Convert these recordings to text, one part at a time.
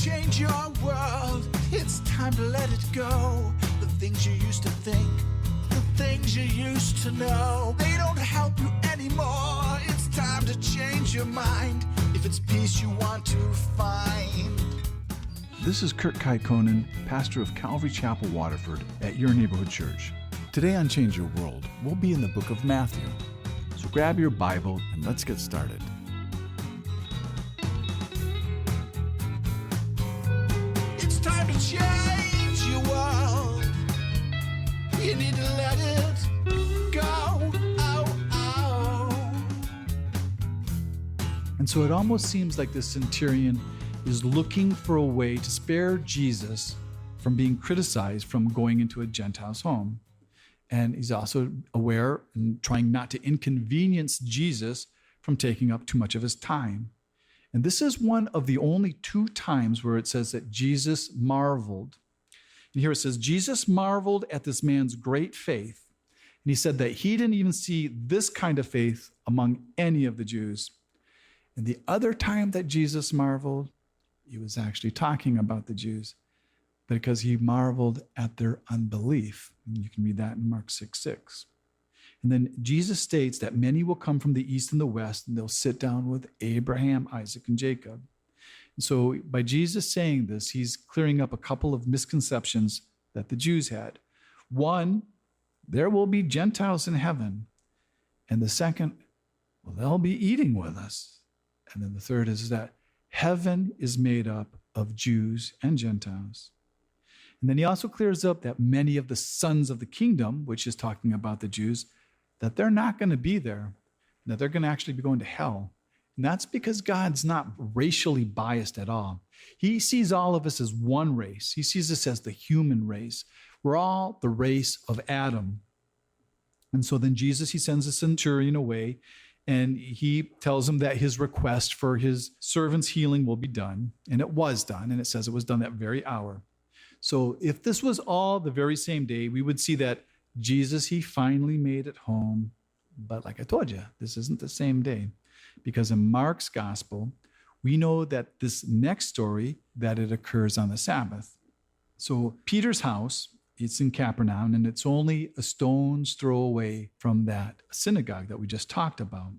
change your world. It's time to let it go. The things you used to think, the things you used to know, they don't help you anymore. It's time to change your mind. If it's peace you want to find. This is Kurt Kaikonen, pastor of Calvary Chapel, Waterford, at your neighborhood church. Today on Change Your World, we'll be in the book of Matthew. So grab your Bible and let's get started. It's time to change your world. You need to let it go. Oh, oh. And so it almost seems like the centurion is looking for a way to spare Jesus from being criticized from going into a Gentile's home. And he's also aware and trying not to inconvenience Jesus from taking up too much of his time. And this is one of the only two times where it says that Jesus marveled. And here it says, Jesus marveled at this man's great faith. And he said that he didn't even see this kind of faith among any of the Jews. And the other time that Jesus marveled, he was actually talking about the Jews because he marveled at their unbelief. And you can read that in Mark 6:6. And then Jesus states that many will come from the east and the west, and they'll sit down with Abraham, Isaac, and Jacob. And so by Jesus saying this, he's clearing up a couple of misconceptions that the Jews had. One, there will be Gentiles in heaven. And the second, well, they'll be eating with us. And then the third is that heaven is made up of Jews and Gentiles. And then he also clears up that many of the sons of the kingdom, which is talking about the Jews, that they're not going to be there, that they're going to actually be going to hell. And that's because God's not racially biased at all. He sees all of us as one race. He sees us as the human race. We're all the race of Adam. And so then Jesus, he sends the centurion away, and he tells him that his request for his servant's healing will be done. And it was done. And it says it was done that very hour. So if this was all the very same day, we would see that Jesus, he finally made it home. But like I told you, this isn't the same day. Because in Mark's gospel, we know that this next story, that it occurs on the Sabbath. So Peter's house, it's in Capernaum, and it's only a stone's throw away from that synagogue that we just talked about.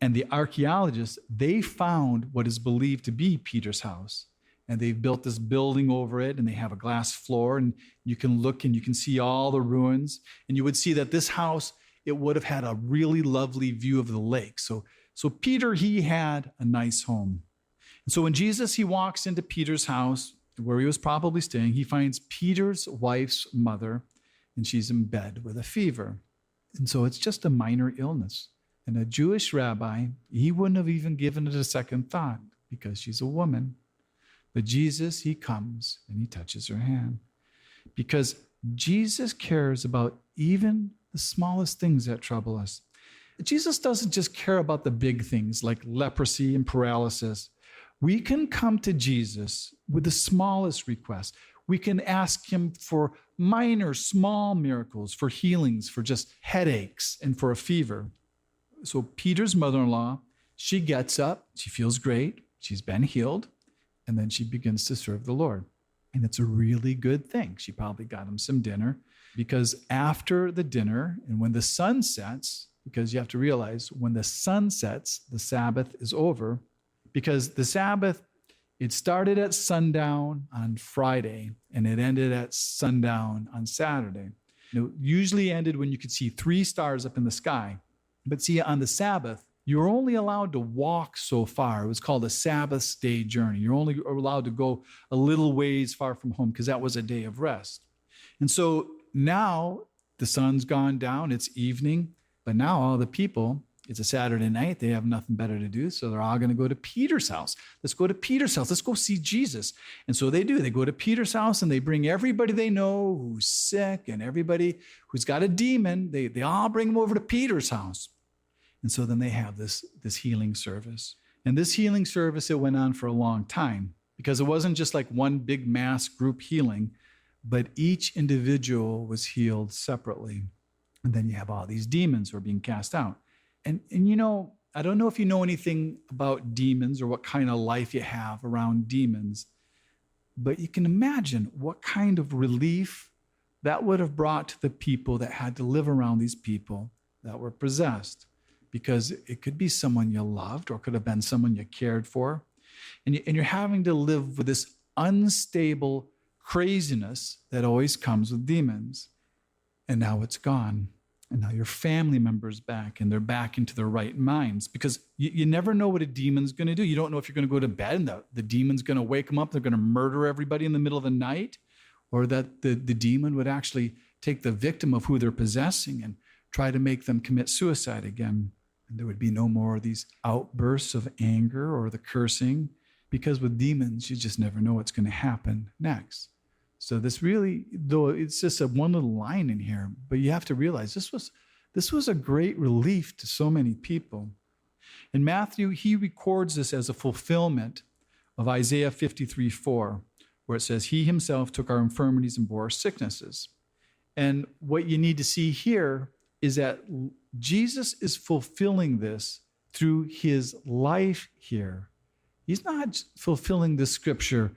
And the archaeologists, they found what is believed to be Peter's house. And they've built this building over it, and they have a glass floor, and you can look and you can see all the ruins. And you would see that this house, it would have had a really lovely view of the lake. So Peter, he had a nice home. And so when Jesus, he walks into Peter's house, where he was probably staying, he finds Peter's wife's mother, and she's in bed with a fever. And so it's just a minor illness. And a Jewish rabbi, he wouldn't have even given it a second thought because she's a woman. But Jesus, he comes and he touches her hand because Jesus cares about even the smallest things that trouble us. Jesus doesn't just care about the big things like leprosy and paralysis. We can come to Jesus with the smallest request. We can ask him for minor, small miracles, for healings, for just headaches, and for a fever. So Peter's mother-in-law, she gets up, she feels great, she's been healed, and then she begins to serve the Lord. And it's a really good thing. She probably got him some dinner, because after the dinner and when the sun sets, because you have to realize when the sun sets, the Sabbath is over. Because the Sabbath, it started at sundown on Friday, and it ended at sundown on Saturday. It usually ended when you could see 3 stars up in the sky. But see, on the Sabbath, you're only allowed to walk so far. It was called a Sabbath day journey. You're only allowed to go a little ways far from home because that was a day of rest. And so now the sun's gone down, it's evening, but now all the people, it's a Saturday night. They have nothing better to do. So they're all going to go to Peter's house. Let's go to Peter's house. Let's go see Jesus. And so they do. They go to Peter's house and they bring everybody they know who's sick and everybody who's got a demon. They all bring them over to Peter's house. And so then they have this healing service. And this healing service, it went on for a long time because it wasn't just like one big mass group healing, but each individual was healed separately. And then you have all these demons who are being cast out. And you know, I don't know if you know anything about demons or what kind of life you have around demons, But you can imagine what kind of relief that would have brought to the people that had to live around these people that were possessed. Because it could be someone you loved, or it could have been someone you cared for. And you're having to live with this unstable craziness that always comes with demons. And now it's gone. And now your family member's back, and they're back into their right minds, because you never know what a demon's going to do. You don't know if you're going to go to bed and the demon's going to wake them up, they're going to murder everybody in the middle of the night, or that the demon would actually take the victim of who they're possessing and try to make them commit suicide again. And there would be no more of these outbursts of anger or the cursing, because with demons, you just never know what's going to happen next. So this really, though it's just one little line in here, but you have to realize this was a great relief to so many people. In Matthew, he records this as a fulfillment of Isaiah 53:4, where it says, he himself took our infirmities and bore our sicknesses. And what you need to see here is that Jesus is fulfilling this through his life here. He's not fulfilling the scripture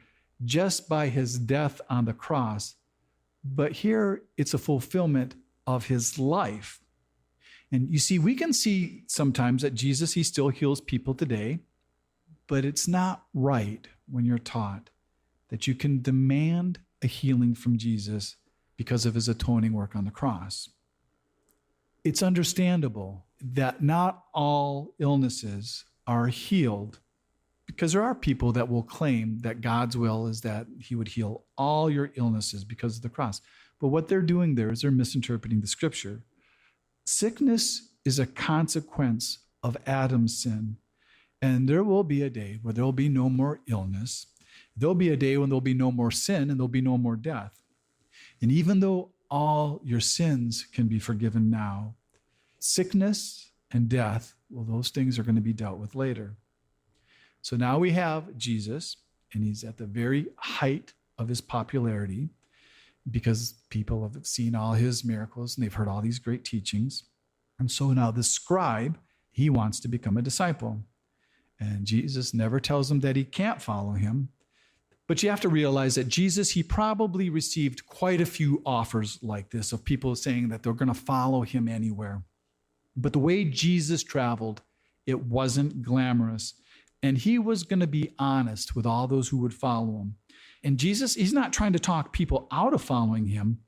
just by his death on the cross, but here it's a fulfillment of his life. And you see, we can see sometimes that Jesus, he still heals people today, but it's not right when you're taught that you can demand a healing from Jesus because of his atoning work on the cross. It's understandable that not all illnesses are healed, because there are people that will claim that God's will is that he would heal all your illnesses because of the cross. But what they're doing there is they're misinterpreting the scripture. Sickness is a consequence of Adam's sin. And there will be a day where there will be no more illness. There'll be a day when there'll be no more sin and there'll be no more death. And even though all your sins can be forgiven now, sickness and death, well, those things are going to be dealt with later. So now we have Jesus, and he's at the very height of his popularity because people have seen all his miracles and they've heard all these great teachings. And so now the scribe, he wants to become a disciple. And Jesus never tells him that he can't follow him. But you have to realize that Jesus, he probably received quite a few offers like this of people saying that they're going to follow him anywhere. But the way Jesus traveled, it wasn't glamorous. And he was going to be honest with all those who would follow him. And Jesus, he's not trying to talk people out of following him,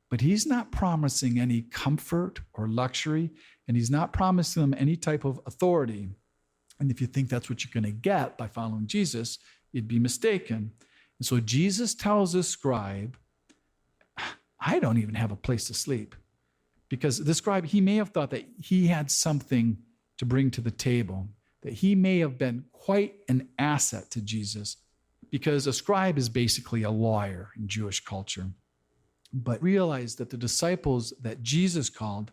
but he's not promising any comfort or luxury, and he's not promising them any type of authority. And if you think that's what you're going to get by following Jesus, you'd be mistaken. And so Jesus tells this scribe, I don't even have a place to sleep. Because the scribe, he may have thought that he had something to bring to the table, that he may have been quite an asset to Jesus, because a scribe is basically a lawyer in Jewish culture. But realize that the disciples that Jesus called,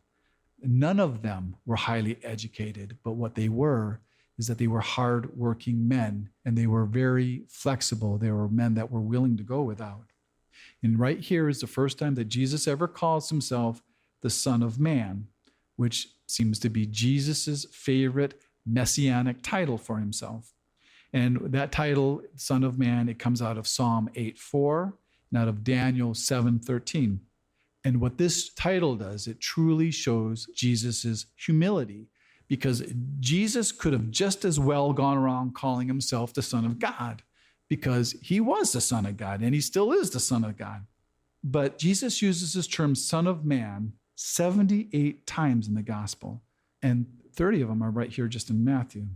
none of them were highly educated, but what they were is that they were hardworking men, and they were very flexible. They were men that were willing to go without. And right here is the first time that Jesus ever calls himself the Son of Man, which seems to be Jesus's favorite messianic title for himself. And that title, Son of Man, it comes out of Psalm 8:4 and out of Daniel 7:13. And what this title does, it truly shows Jesus's humility, because Jesus could have just as well gone around calling himself the Son of God, because he was the Son of God and he still is the Son of God. But Jesus uses this term Son of Man 78 times in the gospel, and 30 of them are right here just in Matthew.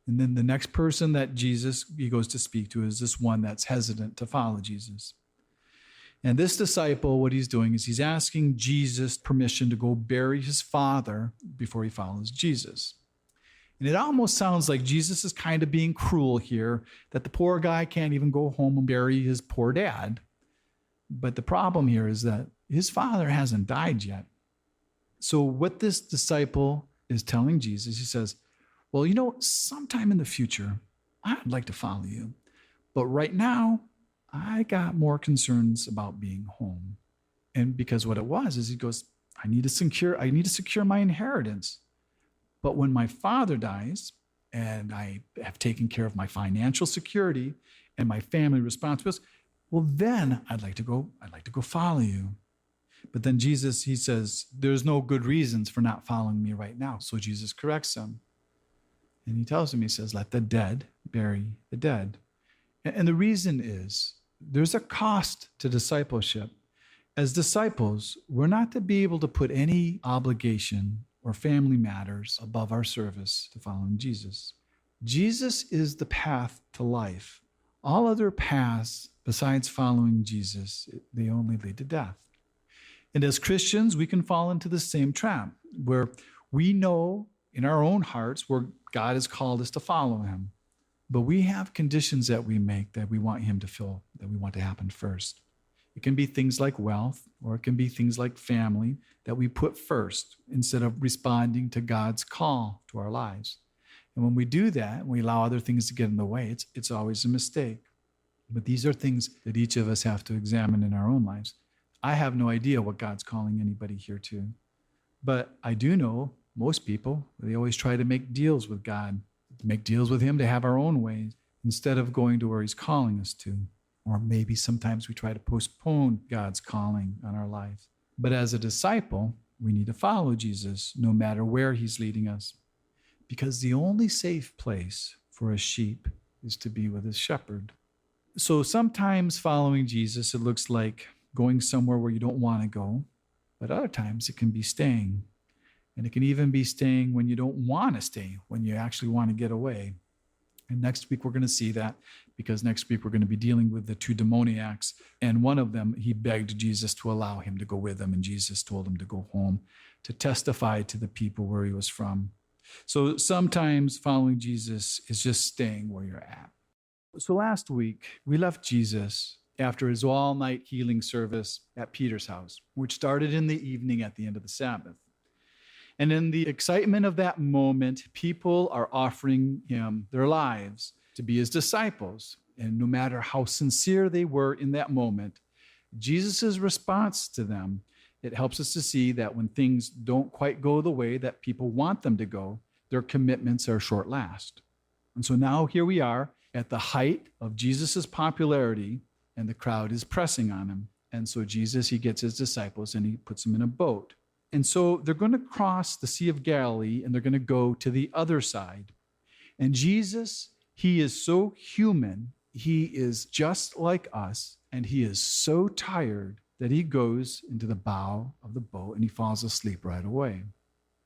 And then the next person that he goes to speak to is this one that's hesitant to follow Jesus. And this disciple, what he's doing is he's asking Jesus permission to go bury his father before he follows Jesus. And it almost sounds like Jesus is kind of being cruel here, that the poor guy can't even go home and bury his poor dad. But the problem here is that his father hasn't died yet. So what this disciple is telling Jesus, he says, well, sometime in the future, I'd like to follow you. But right now, I got more concerns about being home. And because what it was is he goes, I need to secure my inheritance. But when my father dies and I have taken care of my financial security and my family responsibilities, well, then I'd like to go follow you. But then Jesus, he says, there's no good reasons for not following me right now. So Jesus corrects him. And he tells him, he says, let the dead bury the dead. And the reason is there's a cost to discipleship. As disciples, we're not to be able to put any obligation or family matters above our service to following Jesus. Jesus is the path to life. All other paths besides following Jesus, they only lead to death. And as Christians, we can fall into the same trap where we know in our own hearts where God has called us to follow him. But we have conditions that we make that we want him to fill, that we want to happen first. It can be things like wealth, or it can be things like family that we put first instead of responding to God's call to our lives. And when we do that, we allow other things to get in the way, it's always a mistake. But these are things that each of us have to examine in our own lives. I have no idea what God's calling anybody here to. But I do know most people, they always try to make deals with God, to make deals with him to have our own ways instead of going to where he's calling us to. Or maybe sometimes we try to postpone God's calling on our lives. But as a disciple, we need to follow Jesus no matter where he's leading us. Because the only safe place for a sheep is to be with his shepherd. So sometimes following Jesus, it looks like going somewhere where you don't want to go. But other times it can be staying. And it can even be staying when you don't want to stay, when you actually want to get away. And next week, we're going to see that because next week, we're going to be dealing with the two demoniacs. And one of them, he begged Jesus to allow him to go with him. And Jesus told him to go home to testify to the people where he was from. So sometimes following Jesus is just staying where you're at. So last week, we left Jesus after his all-night healing service at Peter's house, which started in the evening at the end of the Sabbath. And in the excitement of that moment, people are offering him their lives to be his disciples. And no matter how sincere they were in that moment, Jesus' response to them, it helps us to see that when things don't quite go the way that people want them to go, their commitments are short last. And so now here we are at the height of Jesus' popularity, and the crowd is pressing on him. And so Jesus, he gets his disciples and he puts them in a boat. And so they're going to cross the Sea of Galilee and they're going to go to the other side. And Jesus, he is so human. He is just like us. And he is so tired that he goes into the bow of the boat and he falls asleep right away.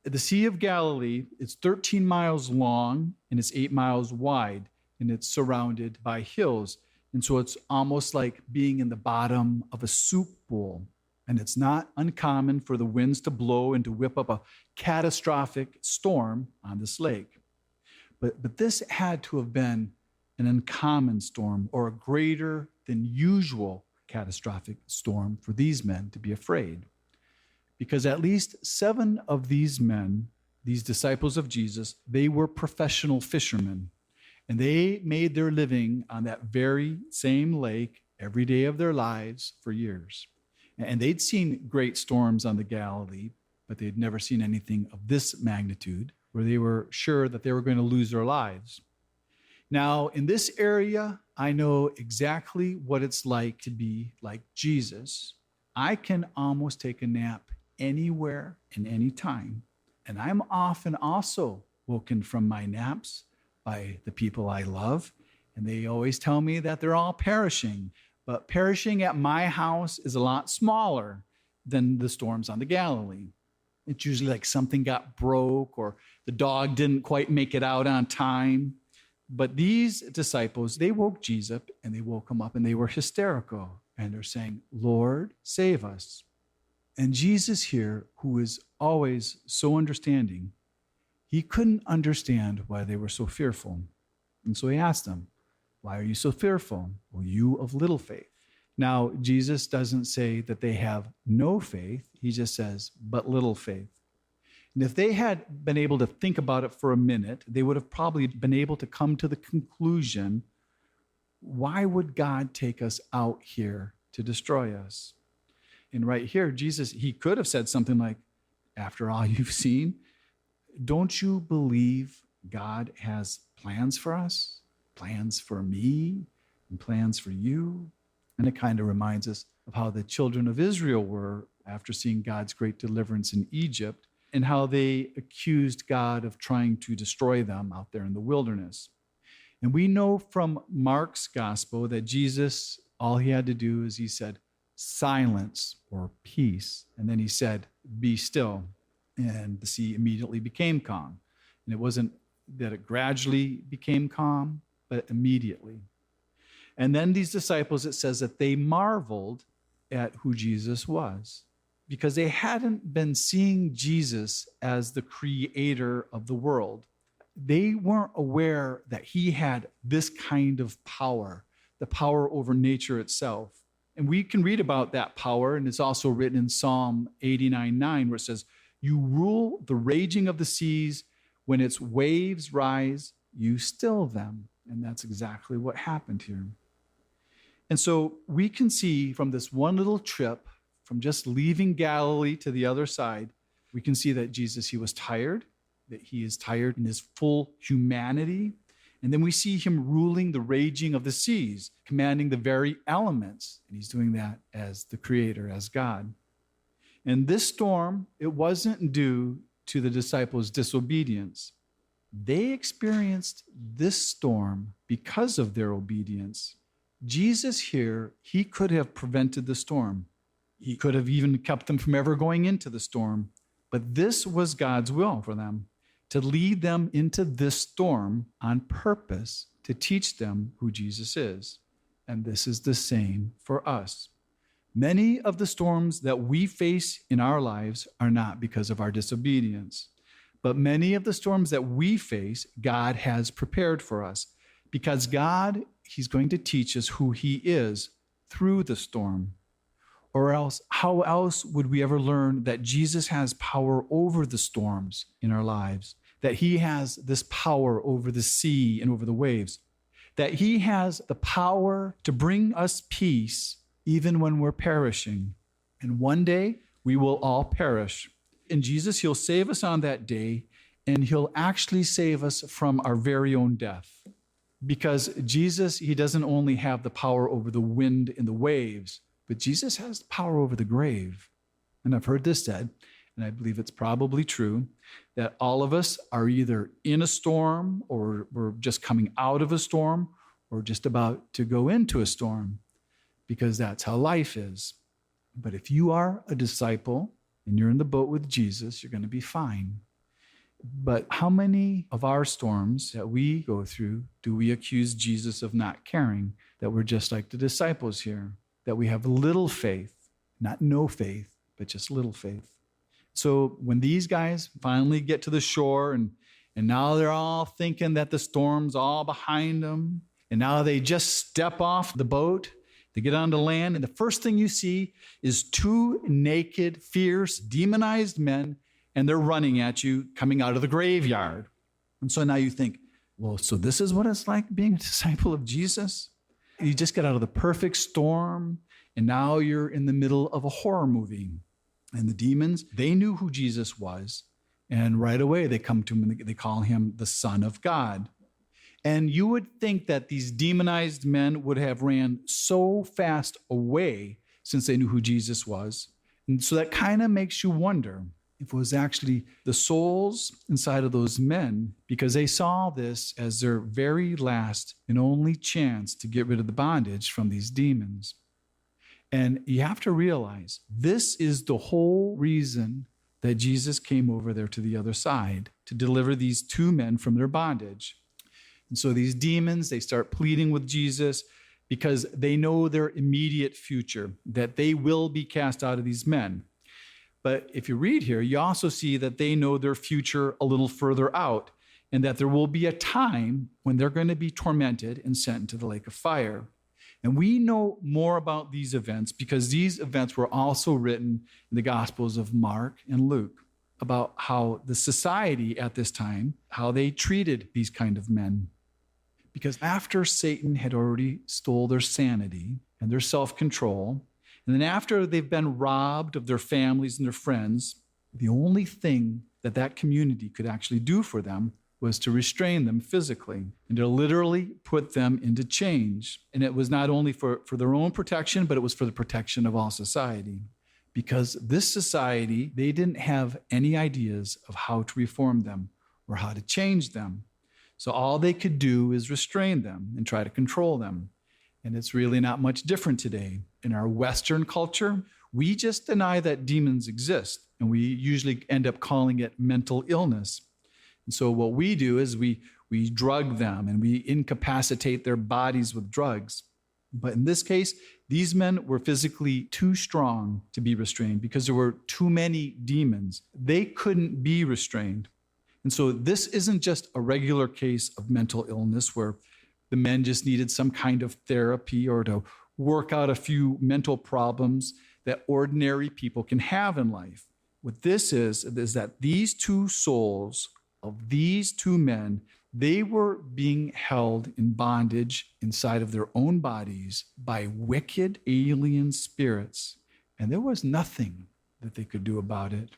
The Sea of Galilee, it's 13 miles long and it's 8 miles wide. And it's surrounded by hills. And so it's almost like being in the bottom of a soup bowl. And it's not uncommon for the winds to blow and to whip up a catastrophic storm on this lake. But this had to have been an uncommon storm or a greater than usual catastrophic storm for these men to be afraid. Because at least 7 of these men, these disciples of Jesus, they were professional fishermen. And they made their living on that very same lake every day of their lives for years. And they'd seen great storms on the Galilee, but they'd never seen anything of this magnitude where they were sure that they were going to lose their lives. Now, in this area, I know exactly what it's like to be like Jesus. I can almost take a nap anywhere and any time. And I'm often also woken from my naps by the people I love. And they always tell me that they're all perishing. But perishing at my house is a lot smaller than the storms on the Galilee. It's usually like something got broke or the dog didn't quite make it out on time. But these disciples, they woke Jesus up and they woke him up and they were hysterical. And they're saying, Lord, save us. And Jesus here, who is always so understanding, he couldn't understand why they were so fearful. And so he asked them, why are you so fearful? Well, you of little faith. Now, Jesus doesn't say that they have no faith. He just says, but little faith. And if they had been able to think about it for a minute, they would have probably been able to come to the conclusion, why would God take us out here to destroy us? And right here, Jesus, he could have said something like, after all you've seen, don't you believe God has plans for us? Plans for me and plans for you. And it kind of reminds us of how the children of Israel were after seeing God's great deliverance in Egypt and how they accused God of trying to destroy them out there in the wilderness. And we know from Mark's gospel that Jesus, all he had to do is he said, silence or peace. And then he said, be still. And the sea immediately became calm. And it wasn't that it gradually became calm, but immediately. And then these disciples, it says that they marveled at who Jesus was because they hadn't been seeing Jesus as the creator of the world. They weren't aware that he had this kind of power, the power over nature itself. And we can read about that power, and it's also written in Psalm 89:9, where it says, you rule the raging of the seas. When its waves rise, you still them. And that's exactly what happened here. And so we can see from this one little trip, from just leaving Galilee to the other side, we can see that Jesus, he was tired, that he is tired in his full humanity. And then we see him ruling the raging of the seas, commanding the very elements. And he's doing that as the creator, as God. And this storm, it wasn't due to the disciples' disobedience. They experienced this storm because of their obedience. Jesus here, he could have prevented the storm. He could have even kept them from ever going into the storm. But this was God's will for them, to lead them into this storm on purpose to teach them who Jesus is. And this is the same for us. Many of the storms that we face in our lives are not because of our disobedience, but many of the storms that we face, God has prepared for us because God, he's going to teach us who he is through the storm. Or else, how else would we ever learn that Jesus has power over the storms in our lives, that he has this power over the sea and over the waves, that he has the power to bring us peace even when we're perishing. And one day we will all perish. And Jesus, he'll save us on that day, and he'll actually save us from our very own death. Because Jesus, he doesn't only have the power over the wind and the waves, but Jesus has the power over the grave. And I've heard this said, and I believe it's probably true, that all of us are either in a storm, or we're just coming out of a storm, or just about to go into a storm, because that's how life is. But if you are a disciple and you're in the boat with Jesus, you're going to be fine. But how many of our storms that we go through do we accuse Jesus of not caring, that we're just like the disciples here, that we have little faith, not no faith, but just little faith? So when these guys finally get to the shore and now they're all thinking that the storm's all behind them, and now they just step off the boat, they get onto land, and the first thing you see is two naked, fierce, demonized men, and they're running at you coming out of the graveyard. And so now you think, well, so this is what it's like being a disciple of Jesus? You just get out of the perfect storm, and now you're in the middle of a horror movie. And the demons, they knew who Jesus was, and right away they come to him and they call him the Son of God. And you would think that these demonized men would have ran so fast away since they knew who Jesus was. And so that kind of makes you wonder if it was actually the souls inside of those men, because they saw this as their very last and only chance to get rid of the bondage from these demons. And you have to realize this is the whole reason that Jesus came over there to the other side, to deliver these two men from their bondage. And so these demons, they start pleading with Jesus because they know their immediate future, that they will be cast out of these men. But if you read here, you also see that they know their future a little further out, and that there will be a time when they're going to be tormented and sent into the lake of fire. And we know more about these events because these events were also written in the Gospels of Mark and Luke, about how the society at this time, how they treated these kind of men. Because after Satan had already stole their sanity and their self-control, and then after they've been robbed of their families and their friends, the only thing that community could actually do for them was to restrain them physically and to literally put them into change. And it was not only for their own protection, but it was for the protection of all society. Because this society, they didn't have any ideas of how to reform them or how to change them. So all they could do is restrain them and try to control them. And it's really not much different today. In our Western culture, we just deny that demons exist, and we usually end up calling it mental illness. And so what we do is we drug them and we incapacitate their bodies with drugs. But in this case, these men were physically too strong to be restrained because there were too many demons. They couldn't be restrained. And so this isn't just a regular case of mental illness where the men just needed some kind of therapy or to work out a few mental problems that ordinary people can have in life. What this is that these two souls of these two men, they were being held in bondage inside of their own bodies by wicked alien spirits, and there was nothing that they could do about it.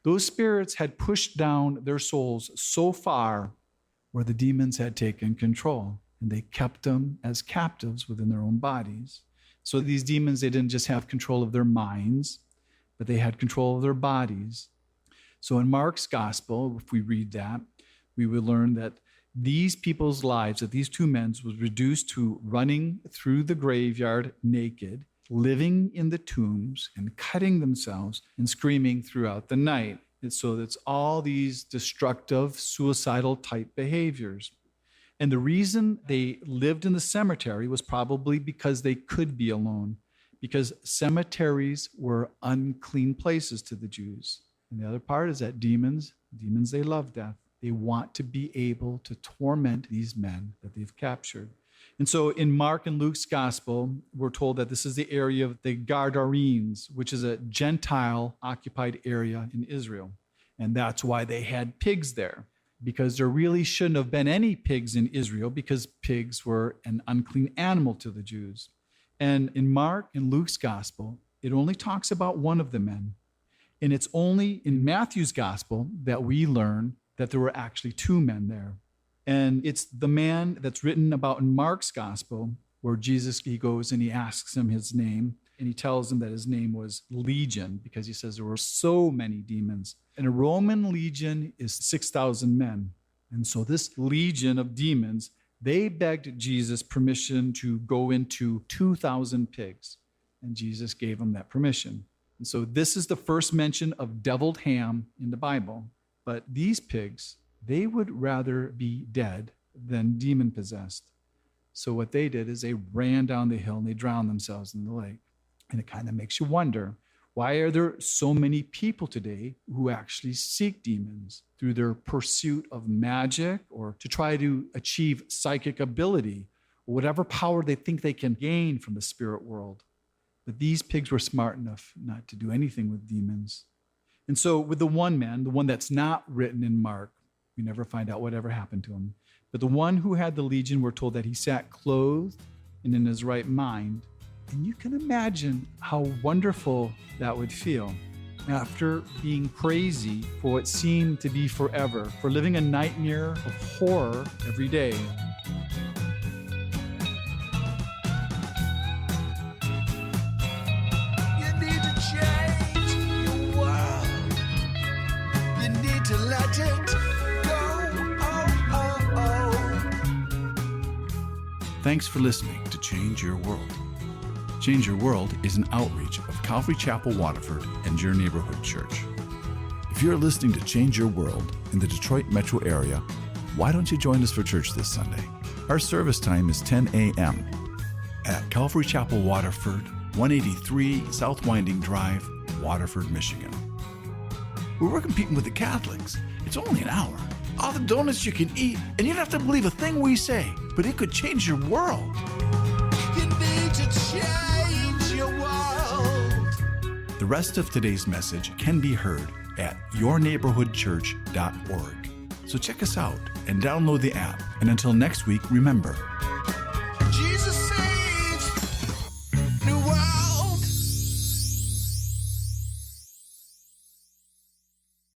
Those spirits had pushed down their souls so far where the demons had taken control, and they kept them as captives within their own bodies. So these demons, they didn't just have control of their minds, but they had control of their bodies. So in Mark's gospel, if we read that, we would learn that these people's lives, that these two men, was reduced to running through the graveyard naked, living in the tombs and cutting themselves and screaming throughout the night. And so it's all these destructive, suicidal type behaviors. And the reason they lived in the cemetery was probably because they could be alone, because cemeteries were unclean places to the Jews. And the other part is that demons, they love death. They want to be able to torment these men that they've captured. And so in Mark and Luke's gospel, we're told that this is the area of the Gadarenes, which is a Gentile-occupied area in Israel. And that's why they had pigs there, because there really shouldn't have been any pigs in Israel because pigs were an unclean animal to the Jews. And in Mark and Luke's gospel, it only talks about one of the men. And it's only in Matthew's gospel that we learn that there were actually two men there. And it's the man that's written about in Mark's gospel where Jesus, he goes and he asks him his name. And he tells him that his name was Legion because he says there were so many demons. And a Roman legion is 6,000 men. And so this legion of demons, they begged Jesus permission to go into 2,000 pigs. And Jesus gave them that permission. And so this is the first mention of deviled ham in the Bible. But these pigs, they would rather be dead than demon-possessed. So what they did is they ran down the hill and they drowned themselves in the lake. And it kind of makes you wonder, why are there so many people today who actually seek demons through their pursuit of magic or to try to achieve psychic ability or whatever power they think they can gain from the spirit world? But these pigs were smart enough not to do anything with demons. And so with the one man, the one that's not written in Mark, we never find out whatever happened to him. But the one who had the legion, we're told that he sat clothed and in his right mind. And you can imagine how wonderful that would feel after being crazy for what seemed to be forever, for living a nightmare of horror every day. You need to change your world. You need to let it go. Oh. Thanks for listening to Change Your World. Change Your World is an outreach of Calvary Chapel, Waterford, and your neighborhood church. If you're listening to Change Your World in the Detroit metro area, why don't you join us for church this Sunday? Our service time is 10 a.m. at Calvary Chapel, Waterford, 183 South Winding Drive, Waterford, Michigan. We're competing with the Catholics. It's only an hour. All the donuts you can eat, and you don't have to believe a thing we say, but it could change your world. You need to change your world. The rest of today's message can be heard at yourneighborhoodchurch.org. So check us out and download the app. And until next week, remember,